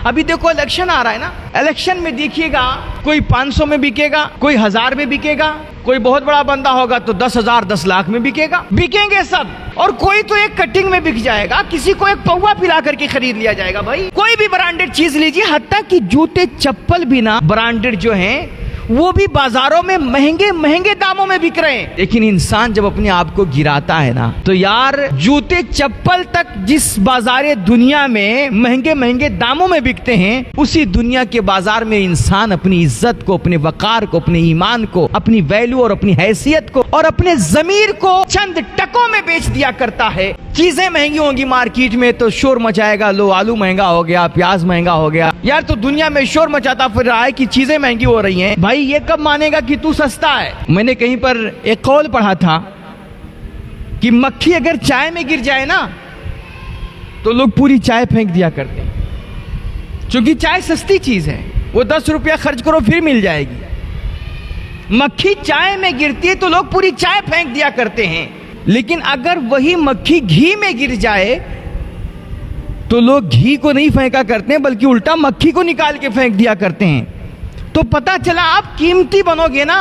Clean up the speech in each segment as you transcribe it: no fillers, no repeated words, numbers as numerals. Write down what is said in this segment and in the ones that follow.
ابھی دیکھو الیکشن آ رہا ہے نا، الیکشن میں دیکھیے گا کوئی 500 میں بکے گا، کوئی 1000 میں بکے گا، کوئی بہت بڑا بندہ ہوگا تو 10,000 10 لاکھ میں بکے گا، بکیں گے سب، اور کوئی تو ایک کٹنگ میں بک جائے گا، کسی کو ایک پوا پلا کر کے خرید لیا جائے گا۔ بھائی کوئی بھی برانڈڈ چیز لیجیے، حتیٰ کہ جوتے چپل بھی نا برانڈڈ جو ہیں وہ بھی بازاروں میں مہنگے مہنگے داموں میں بک رہے ہیں، لیکن انسان جب اپنے آپ کو گراتا ہے نا تو یار جوتے چپل تک جس بازار دنیا میں مہنگے مہنگے داموں میں بکتے ہیں، اسی دنیا کے بازار میں انسان اپنی عزت کو، اپنے وقار کو، اپنے ایمان کو، اپنی ویلیو اور اپنی حیثیت کو اور اپنے ضمیر کو چند ٹکوں میں بیچ دیا کرتا ہے۔ چیزیں مہنگی ہوں گی مارکیٹ میں تو شور مچائے گا، لو آلو مہنگا ہو گیا، پیاز مہنگا ہو گیا، یار تو دنیا میں شور مچاتا پھر رہا ہے کہ چیزیں مہنگی ہو رہی ہیں۔ بھائی یہ کب مانے گا کہ تو سستا ہے؟ میں نے کہیں پر ایک قول پڑھا تھا کہ مکھی اگر چائے میں گر جائے نا تو لوگ پوری چائے پھینک دیا کرتے ہیں، چونکہ چائے سستی چیز ہے، وہ 10 روپیہ خرچ کرو پھر مل جائے گی۔ مکھی چائے میں گرتی ہے تو لوگ پوری چائے پھینک دیا کرتے ہیں، لیکن اگر وہی مکھی گھی میں گر جائے تو لوگ گھی کو نہیں پھینکا کرتے ہیں بلکہ الٹا مکھی کو نکال کے پھینک دیا کرتے ہیں۔ تو پتہ چلا آپ قیمتی بنو گے نا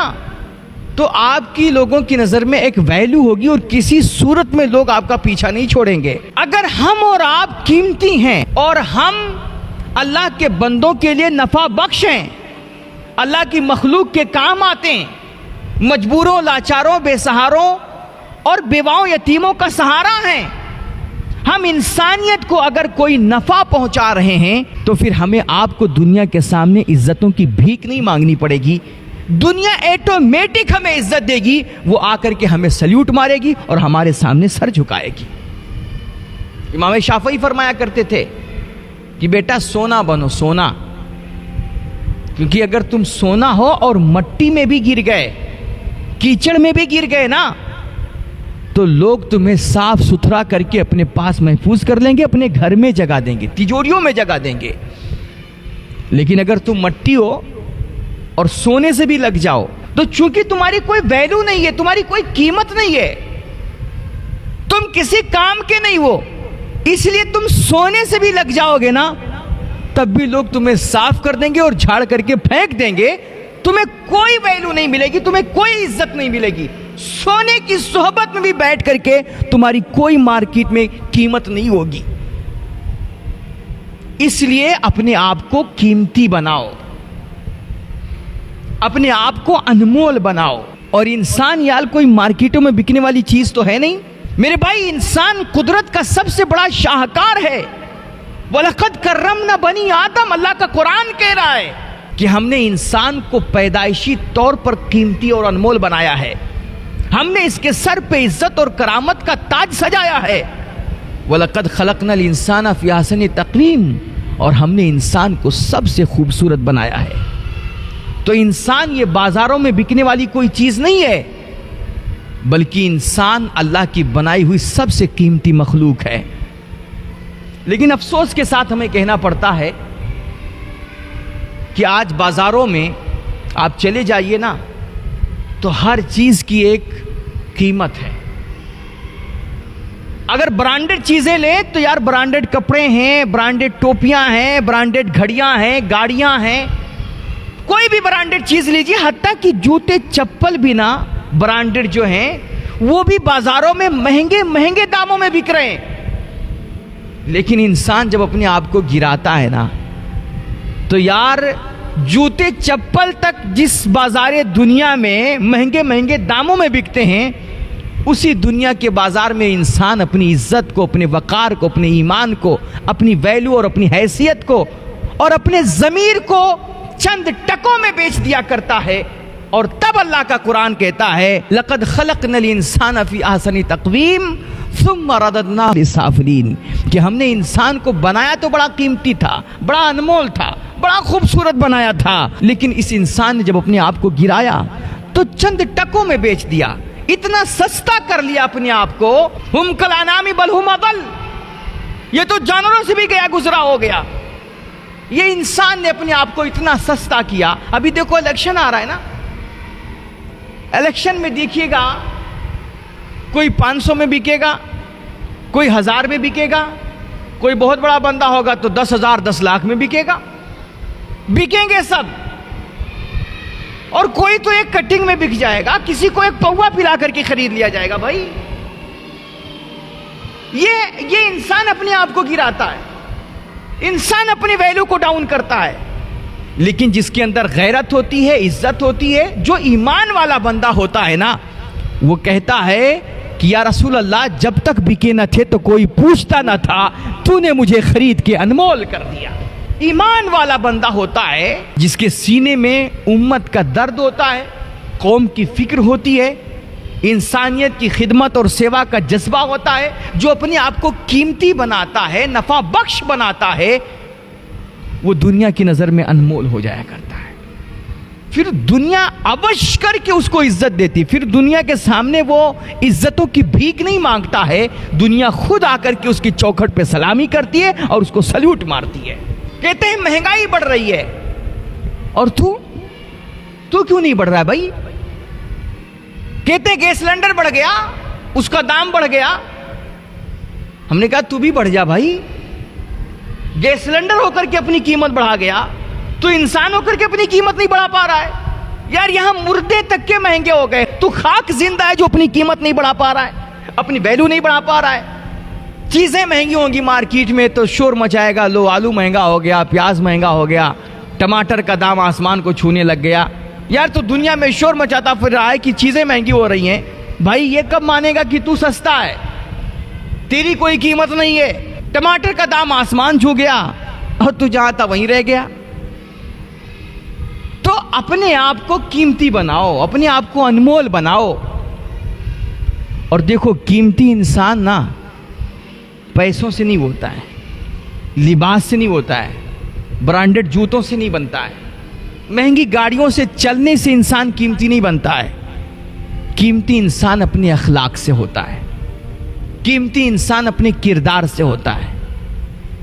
تو آپ کی لوگوں کی نظر میں ایک ویلیو ہوگی اور کسی صورت میں لوگ آپ کا پیچھا نہیں چھوڑیں گے۔ اگر ہم اور آپ قیمتی ہیں اور ہم اللہ کے بندوں کے لیے نفع بخش ہیں، اللہ کی مخلوق کے کام آتے ہیں، مجبوروں، لاچاروں، بے سہاروں اور بیواؤں، یتیموں کا سہارا ہیں، ہم انسانیت کو اگر کوئی نفع پہنچا رہے ہیں تو پھر ہمیں آپ کو دنیا کے سامنے عزتوں کی بھیک نہیں مانگنی پڑے گی، دنیا ایٹومیٹک ہمیں عزت دے گی، وہ آ کر کے ہمیں سلیوٹ مارے گی اور ہمارے سامنے سر جھکائے گی۔ امام شافعی فرمایا کرتے تھے کہ بیٹا سونا بنو، سونا، کیونکہ اگر تم سونا ہو اور مٹی میں بھی گر گئے، کیچڑ میں بھی گر گئے نا تو لوگ تمہیں صاف ستھرا کر کے اپنے پاس محفوظ کر لیں گے، اپنے گھر میں جگہ دیں گے، تجوریوں میں جگہ دیں گے۔ لیکن اگر تم مٹی ہو اور سونے سے بھی لگ جاؤ تو چونکہ تمہاری کوئی ویلیو نہیں ہے، تمہاری کوئی قیمت نہیں ہے، تم کسی کام کے نہیں ہو، اس لیے تم سونے سے بھی لگ جاؤ گے نا تب بھی لوگ تمہیں صاف کر دیں گے اور جھاڑ کر کے پھینک دیں گے، تمہیں کوئی ویلیو نہیں ملے گی، تمہیں کوئی عزت نہیں ملے گی۔ سونے کی صحبت میں بھی بیٹھ کر کے تمہاری کوئی مارکیٹ میں قیمت نہیں ہوگی۔ اس لیے اپنے آپ کو قیمتی بناؤ، اپنے آپ کو انمول بناؤ، اور انسان یار کوئی مارکیٹوں میں بکنے والی چیز تو ہے نہیں میرے بھائی، انسان قدرت کا سب سے بڑا شاہکار ہے۔ وَلَقَدْ كَرَّمْنَا بَنِي آدم، اللہ کا قرآن کہہ رہا ہے کہ ہم نے انسان کو پیدائشی طور پر قیمتی اور انمول بنایا ہے، ہم نے اس کے سر پہ عزت اور کرامت کا تاج سجایا ہے۔ وَلَقَدْ خَلَقْنَا الْإِنسَانَ فِي أَحْسَنِ تَقْوِيمٍ، اور ہم نے انسان کو سب سے خوبصورت بنایا ہے۔ تو انسان یہ بازاروں میں بکنے والی کوئی چیز نہیں ہے، بلکہ انسان اللہ کی بنائی ہوئی سب سے قیمتی مخلوق ہے۔ لیکن افسوس کے ساتھ ہمیں کہنا پڑتا ہے کہ آج بازاروں میں آپ چلے جائیے نا تو ہر چیز کی ایک قیمت ہے۔ اگر برانڈڈ چیزیں لیں تو یار برانڈڈ کپڑے ہیں، برانڈڈ ٹوپیاں ہیں، برانڈڈ گھڑیاں ہیں، گاڑیاں ہیں، کوئی بھی برانڈڈ چیز لیجیے، حتیٰ کہ جوتے چپل بھی نا برانڈڈ جو ہیں وہ بھی بازاروں میں مہنگے مہنگے داموں میں بک رہے ہیں، لیکن انسان جب اپنے آپ کو گراتا ہے نا تو یار جوتے چپل تک جس بازار دنیا میں مہنگے مہنگے داموں میں بکتے ہیں، اسی دنیا کے بازار میں انسان اپنی عزت کو، اپنے وقار کو، اپنے ایمان کو، اپنی ویلیو اور اپنی حیثیت کو اور اپنے ضمیر کو چند ٹکوں میں بیچ دیا کرتا ہے۔ اور تب اللہ کا قرآن کہتا ہے لَقَدْ خَلَقْنَا الْإِنسَانَ فِي أَحْسَنِ تَقْوِيمٍ ثُمَّ رَدَدْنَاهُ لِلْأَسْفَلِينَ، کہ ہم نے انسان کو بنایا تو بڑا قیمتی تھا، بڑا انمول تھا، بڑا خوبصورت بنایا تھا، لیکن اس انسان نے جب اپنے آپ کو گرایا تو چند ٹکوں میں بیچ دیا، اتنا سستا کر لیا اپنے آپ کو۔ ہم کالانعام بل ہم اضل، یہ تو جانوروں سے بھی گیا گزرا ہو گیا، یہ انسان نے اپنے آپ کو اتنا سستا کیا۔ ابھی دیکھو الیکشن آ رہا ہے نا، الیکشن میں دیکھیے گا کوئی 500 میں بکے گا، کوئی 1000 میں بکے گا، کوئی بہت بڑا بندہ ہوگا تو 10,000 10 لاکھ میں بکے گا، بکیں گے سب. اور کوئی تو ایک کٹنگ میں بک جائے گا، کسی کو ایک پوا پلا کر کے خرید لیا جائے گا. بھائی یہ انسان اپنے آپ کو گراتا ہے، انسان اپنی ویلیو کو ڈاؤن کرتا ہے. لیکن جس کے اندر غیرت ہوتی ہے، عزت ہوتی ہے، جو ایمان والا بندہ ہوتا ہے نا، وہ کہتا ہے کہ یا رسول اللہ جب تک بکے نہ تھے تو کوئی پوچھتا نہ تھا، تو نے مجھے خرید کے انمول کر دیا. ایمان والا بندہ ہوتا ہے جس کے سینے میں امت کا درد ہوتا ہے، قوم کی فکر ہوتی ہے، انسانیت کی خدمت اور سیوا کا جذبہ ہوتا ہے، جو اپنے آپ کو قیمتی بناتا ہے، نفع بخش بناتا ہے. وہ دنیا کی نظر میں انمول ہو جایا کرتا ہے. پھر دنیا ابش کر کے اس کو عزت دیتی، پھر دنیا کے سامنے وہ عزتوں کی بھیک نہیں مانگتا ہے، دنیا خود آ کر کے اس کی چوکھٹ پہ سلامی کرتی ہے اور اس کو سلیوٹ مارتی ہے. کہتے ہیں مہنگائی بڑھ رہی ہے، اور تو کیوں نہیں بڑھ رہا ہے بھائی؟ کہتے ہیں گیس سلنڈر بڑھ گیا، اس کا دام بڑھ گیا. ہم نے کہا تو بھی بڑھ جا بھائی. گیس سلنڈر ہو کر کے اپنی قیمت بڑھا گیا، تو انسان ہو کر کے اپنی قیمت نہیں بڑھا پا رہا ہے. یار یہاں مردے تک کے مہنگے ہو گئے، تو خاک زندہ ہے جو اپنی قیمت نہیں بڑھا پا رہا ہے، اپنی ویلیو نہیں بڑھا پا رہا ہے. چیزیں مہنگی ہوں گی مارکیٹ میں تو شور مچائے گا، لو آلو مہنگا ہو گیا، پیاز مہنگا ہو گیا، ٹماٹر کا دام آسمان کو چھونے لگ گیا. یار تو دنیا میں شور مچاتا پھر رہا ہے کہ چیزیں مہنگی ہو رہی ہیں. بھائی یہ کب مانے گا کہ تو سستا ہے، تیری کوئی قیمت نہیں ہے؟ ٹماٹر کا دام آسمان چھو گیا اور تو جہاں تھا وہیں رہ گیا. تو اپنے آپ کو قیمتی بناؤ، اپنے آپ کو انمول بناؤ. اور دیکھو قیمتی انسان نا پیسوں سے نہیں ہوتا ہے، لباس سے نہیں ہوتا ہے، برانڈڈ جوتوں سے نہیں بنتا ہے، مہنگی گاڑیوں سے چلنے سے انسان قیمتی نہیں بنتا ہے. قیمتی انسان اپنے اخلاق سے ہوتا ہے، قیمتی انسان اپنے کردار سے ہوتا ہے،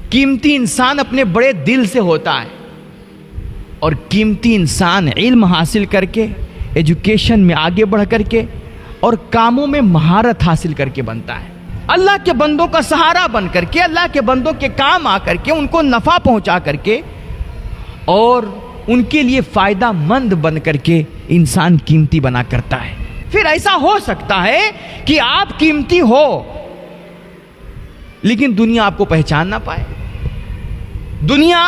قیمتی انسان اپنے بڑے دل سے ہوتا ہے. اور قیمتی انسان علم حاصل کر کے، ایجوکیشن میں آگے بڑھ کر کے اور کاموں میں مہارت حاصل کر کے بنتا ہے. اللہ کے بندوں کا سہارا بن کر کے، اللہ کے بندوں کے کام آ کر کے، ان کو نفع پہنچا کر کے اور ان کے لیے فائدہ مند بن کر کے انسان قیمتی بنا کرتا ہے. پھر ایسا ہو سکتا ہے کہ آپ قیمتی ہو لیکن دنیا آپ کو پہچان نہ پائے، دنیا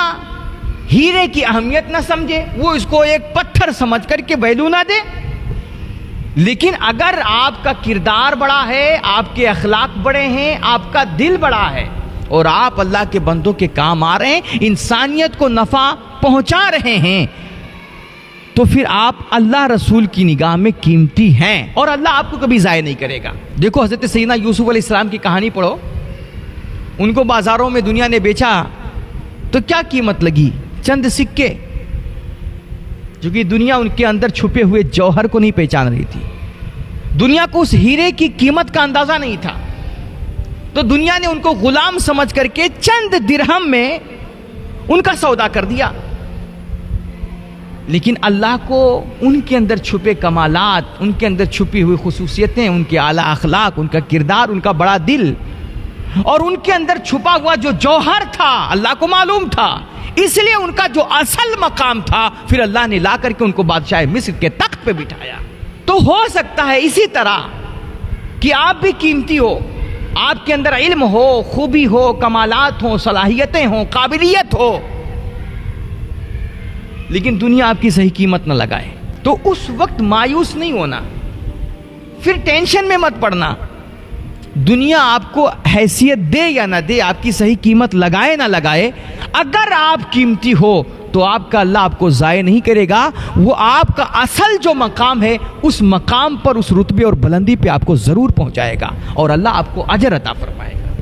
ہیرے کی اہمیت نہ سمجھے، وہ اس کو ایک پتھر سمجھ کر کے ویلیو نہ دے. لیکن اگر آپ کا کردار بڑا ہے، آپ کے اخلاق بڑے ہیں، آپ کا دل بڑا ہے اور آپ اللہ کے بندوں کے کام آ رہے ہیں، انسانیت کو نفع پہنچا رہے ہیں، تو پھر آپ اللہ رسول کی نگاہ میں قیمتی ہیں اور اللہ آپ کو کبھی ضائع نہیں کرے گا. دیکھو حضرت سیدنا یوسف علیہ السلام کی کہانی پڑھو. ان کو بازاروں میں دنیا نے بیچا تو کیا قیمت لگی؟ چند سکے، جو کہ دنیا ان کے اندر چھپے ہوئے جوہر کو نہیں پہچان رہی تھی. دنیا کو اس ہیرے کی قیمت کا اندازہ نہیں تھا، تو دنیا نے ان کو غلام سمجھ کر کے چند درہم میں ان کا سودا کر دیا. لیکن اللہ کو ان کے اندر چھپے کمالات، ان کے اندر چھپی ہوئی خصوصیتیں، ان کے اعلیٰ اخلاق، ان کا کردار، ان کا بڑا دل اور ان کے اندر چھپا ہوا جو جوہر تھا اللہ کو معلوم تھا. اس لیے ان کا جو اصل مقام تھا پھر اللہ نے لا کر کے ان کو بادشاہ مصر کے تخت پہ بٹھایا. تو ہو سکتا ہے اسی طرح کہ آپ بھی قیمتی ہو، آپ کے اندر علم ہو، خوبی ہو، کمالات ہوں، صلاحیتیں ہوں، قابلیت ہو، لیکن دنیا آپ کی صحیح قیمت نہ لگائے. تو اس وقت مایوس نہیں ہونا، پھر ٹینشن میں مت پڑنا. دنیا آپ کو حیثیت دے یا نہ دے، آپ کی صحیح قیمت لگائے نہ لگائے، اگر آپ قیمتی ہو تو آپ کا اللہ آپ کو ضائع نہیں کرے گا. وہ آپ کا اصل جو مقام ہے اس مقام پر، اس رتبے اور بلندی پہ آپ کو ضرور پہنچائے گا اور اللہ آپ کو اجر عطا فرمائے گا.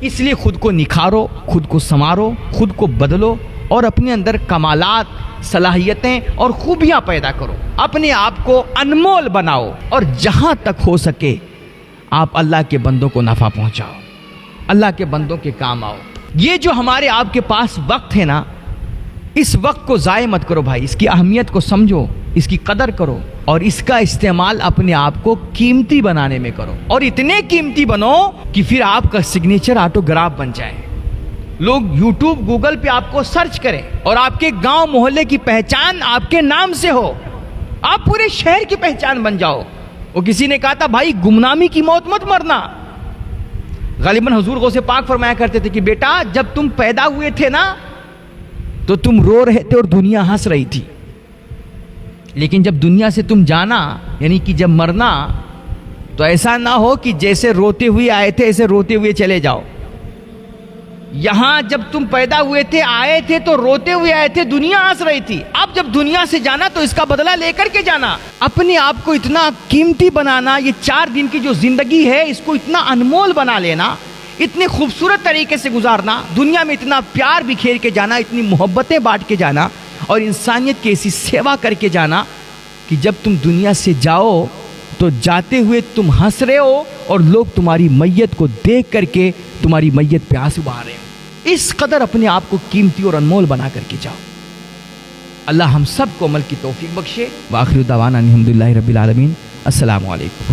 اس لیے خود کو نکھارو، خود کو سنوارو، خود کو بدلو اور اپنے اندر کمالات، صلاحیتیں اور خوبیاں پیدا کرو. اپنے آپ کو انمول بناؤ اور جہاں تک ہو سکے آپ اللہ کے بندوں کو نفع پہنچاؤ، اللہ کے بندوں کے کام آؤ. یہ جو ہمارے آپ کے پاس وقت ہے نا، اس وقت کو ضائع مت کرو بھائی، اس کی اہمیت کو سمجھو، اس کی قدر کرو اور اس کا استعمال اپنے آپ کو قیمتی بنانے میں کرو، اور اتنے قیمتی بنو کہ پھر آپ کا سگنیچر آٹوگراف بن جائے، لوگ یوٹیوب گوگل پہ آپ کو سرچ کریں اور آپ کے گاؤں محلے کی پہچان آپ کے نام سے ہو، آپ پورے شہر کی پہچان بن جاؤ۔ وہ کسی نے کہا تھا بھائی گمنامی کی موت مت مرنا، غالباً حضور غوث پاک فرمایا کرتے تھے کہ بیٹا جب تم پیدا ہوئے تھے نا تو تم رو رہے تھے اور دنیا ہنس رہی تھی، لیکن جب دنیا سے تم جانا یعنی کہ جب مرنا تو ایسا نہ ہو کہ جیسے روتے ہوئے آئے تھے ایسے روتے ہوئے چلے جاؤ۔ یہاں جب تم پیدا ہوئے تھے آئے تھے تو روتے ہوئے آئے تھے، دنیا ہنس رہی تھی، اب جب دنیا سے جانا تو اس کا بدلہ لے کر کے جانا، اپنے آپ کو اتنا قیمتی بنانا، یہ 4 دن کی جو زندگی ہے اس کو اتنا انمول بنا لینا، اتنے خوبصورت طریقے سے گزارنا، دنیا میں اتنا پیار بکھیر کے جانا، اتنی محبتیں بانٹ کے جانا اور انسانیت کی ایسی سیوا کر کے جانا کہ جب تم دنیا سے جاؤ تو جاتے ہوئے تم ہنس رہے ہو اور لوگ تمہاری میت کو دیکھ کر کے تمہاری میت پہ آنسو بہا رہے ہو۔ اس قدر اپنے آپ کو قیمتی اور انمول بنا کر کے جاؤ۔ اللہ ہم سب کو عمل کی توفیق بخشے۔ وآخر دعوانا الحمدللہ رب العالمین۔ السلام علیکم۔